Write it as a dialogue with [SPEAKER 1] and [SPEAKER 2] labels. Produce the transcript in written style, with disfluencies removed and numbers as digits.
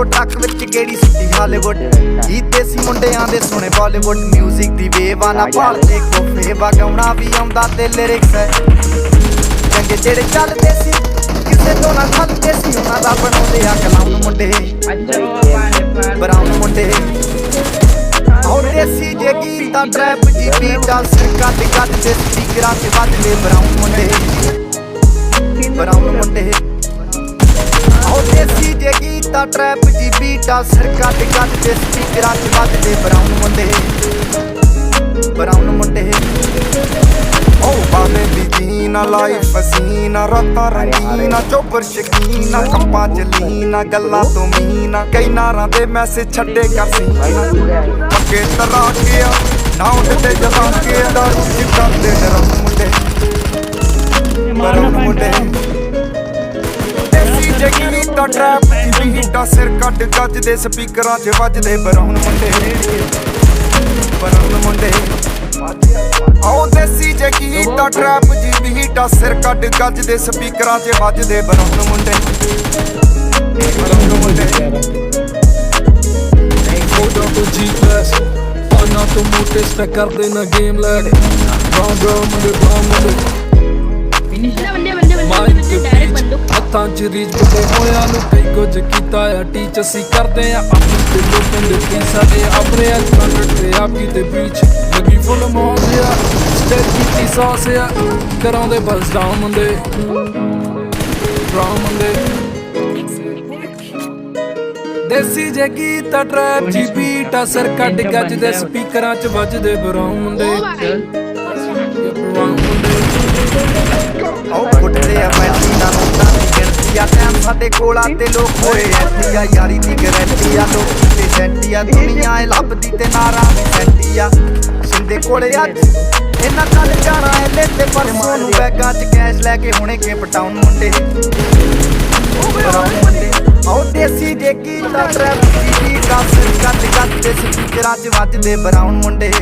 [SPEAKER 1] ਟੱਕ ਵਿੱਚ ਗੇੜੀ ਸਿੱਟੀ ਹਾਲੀਵੁੱਡ ਗੀਤ ਦੇਸੀ ਮੁੰਡਿਆਂ ਦੇ ਸੋਹਣੇ ਬਾਲੀਵੁੱਡ ਮਿਊਜ਼ਿਕ ਦੀ ਵੇਵ ਆ ਨਾ ਭਾਲਦੇ ਕੋਫੇ ਵਗਾਉਣਾ ਵੀ ਆਉਂਦਾ ਤੇ ਲਿਰਿਕਸ ਹੈ ਚੰਗੇ ਜਿਹੜੇ ਚੱਲਦੇ ਸੀ ਕਿਸੇ ਤੋਂ ਨਾ ਖੱਲਦੇ ਸੀ ਉਹਨਾਂ ਦਾ ਬਣਾਉਂਦੇ ਆ ਕਲਾਮ ਮੁੰਡੇ ਬਰਾਉਨ ਮੁੰਡੇ ਔਰ ਦੇਸੀ ਜੇ ਗੀਤ ਆ ਟਰੈਪ ਜੀ ਬੀਟਾਂ ਸਿਰ ਕੱਢ ਦੇ ਸਪੀਕਰਾਂ 'ਚ ਵੱਜਦੇ ਬਰਾਉਨ ਮੁੰਡੇ ਉਹ ਦੇਸੀ ਜੇ ਗੀਤ ਆ ਟਰੈਪ ਜੀ ਬੀਟਾਂ ਸਿਰ ਕੱਢ ਦੇ ਸਪੀਕਰਾਂ 'ਚ ਵੱਜਦੇ ਬਰਾਉਨ ਮੁੰਡੇ ਉਹ ਬਾਵੇਂ ਦੀ ਜੀਨਾ ਲਾਈਫ ਹਸੀਨਾ ਰਾਤਾਂ ਰੰਗੀਨਾ ਚੋਬਰ ਸ਼ਕੀਨਾ ਕੰਪਾਂ ਚ ਲੀਨਾ ਗੱਲਾਂ ਤੋਂ ਮੀਨਾ ਕਈ ਨਾਰਾਂ ਦੇ ਮੈਸੇਜ ਛੱਡੇ ਕਰ ਸੀਨਾ ਪੱਕੇ ਤਰਾ ਕੇ ਆ ਨਾ ਉੱਡਦੇ ਜਵਾਂ ਕੇ ਦਾਰੂ ਜਿੱਦਾਂ ਦੇ ਬਰਾਉਨ ਮੁੰਡੇ ਦੇਸੀ ਜੇ ਗੀਤ ਆ ਟਰੈਪ ਜੀ ਬੀਟਾਂ ਸਿਰ ਕੱਢ ਗੱਜਦੇ ਸਪੀਕਰਾਂ 'ਚ ਵੱਜਦੇ ਬਰਾਉਨ ਮੁੰਡੇ ਆਓ ਦੇਸੀ ਜੇ ਗੀਤ ਆ ਟਰੈਪ ਜੀ ਬੀਟਾਂ ਸਿਰ ਕੱਢ ਗੱਜਦੇ ਸਪੀਕਰਾਂ 'ਚ ਵੱਜਦੇ ਬਰਾਉਨ ਮੁੰਡੇ
[SPEAKER 2] ਫੋਟੋ ਤੋਂ ਜੀ ਕਲਾਸ ਪਾਣਾ ਤੋਂ ਮੋਟੇ ਸਟੈਕ ਕਰਦੇ ਨਾ ਗੇਮ ਲੈ ਬਰਾਉਨ ਮੁੰਡੇ ਹੱਥਾਂ 'ਚ ਰੀਚ ਬੁੱਢੇ ਹੋਇਆਂ ਨੂੰ ਕਈ ਕੁਝ ਕੀਤਾ ਆ ਟੀਚ ਅਸੀਂ ਕਰਦੇ ਆ ਆਪਣੀ ਤੇ ਲੋਕਾਂ ਦੇ ਕੀ ਸਾਡੇ ਆਪਣੇ ਸਟੈਂਡਰਡ ਤੇ ਆਪ ਕੀ ਤੇ ਬੀਚ ਲੱਗੀ ਫੁੱਲ ਮੌਜ ਆ ਸਟੇਜ ਕੀਤੀ ਸੌਸ ਆ ਕਰਾਉਂਦੇ ਬਸ ਡਾਊਨ ਮੁੰਡੇ ਦੇਸੀ ਜੇ ਗੀਤ ਆ ਟਰੈਪ ਜੀ ਬੀਟਾਂ ਸਿਰ ਕੱਢ ਗੱਜਦੇ ਸਪੀਕਰਾਂ 'ਚ ਵੱਜਦੇ ਬਰਾਉਨ ਮੁੰਡੇ
[SPEAKER 1] ਉਹ ਕੁੱਟਦੇ ਆ ਪੈਂਤੀ ਨਾ ਨੋਟਾਂ ਦੀ ਗਿਣਤੀ ਆ ਟਾਈਮ ਸਾਡੇ ਕੋਲ ਆ ਤੇ ਲੋਕ ਹੋਏ ਐਂਟੀ ਆ ਯਾਰੀ ਦੀ ਗਰੰਟੀ ਆ ਲੋਕੀ ਤੇ ਸੈਂਟੀ ਆ ਦੁਨੀਆ ਏ ਲੱਭਦੀ ਤੇ ਨਾਰਾਂ ਦੀ ਸੈਂਟੀ ਆ ਸਿੰਦੇ ਕੋਲੇ ਅੱਜ ਇਹਨਾਂ ਕੱਲ ਜਾਣਾ ਏ ਲੈਤੇ ਪਰਸੋਂ ਨੂੰ ਬੈਗਾਂ 'ਚ ਕੈਸ਼ ਲੈ ਕੇ ਹੁਣੇ ਕੇ ਪਟਾਉਣ ਮੁੰਡੇ ਆਓ ਦੇਸੀ ਜੇ ਗੀਤ ਆ ਟਰੈਪ ਦੀ ਬੀਟਾਂ ਸਿਰ ਕੱਢ ਦੇ ਸਪੀਕਰਾਂ 'ਚ ਵੱਜਦੇ ਬਰਾਉਨ ਮੁੰਡੇ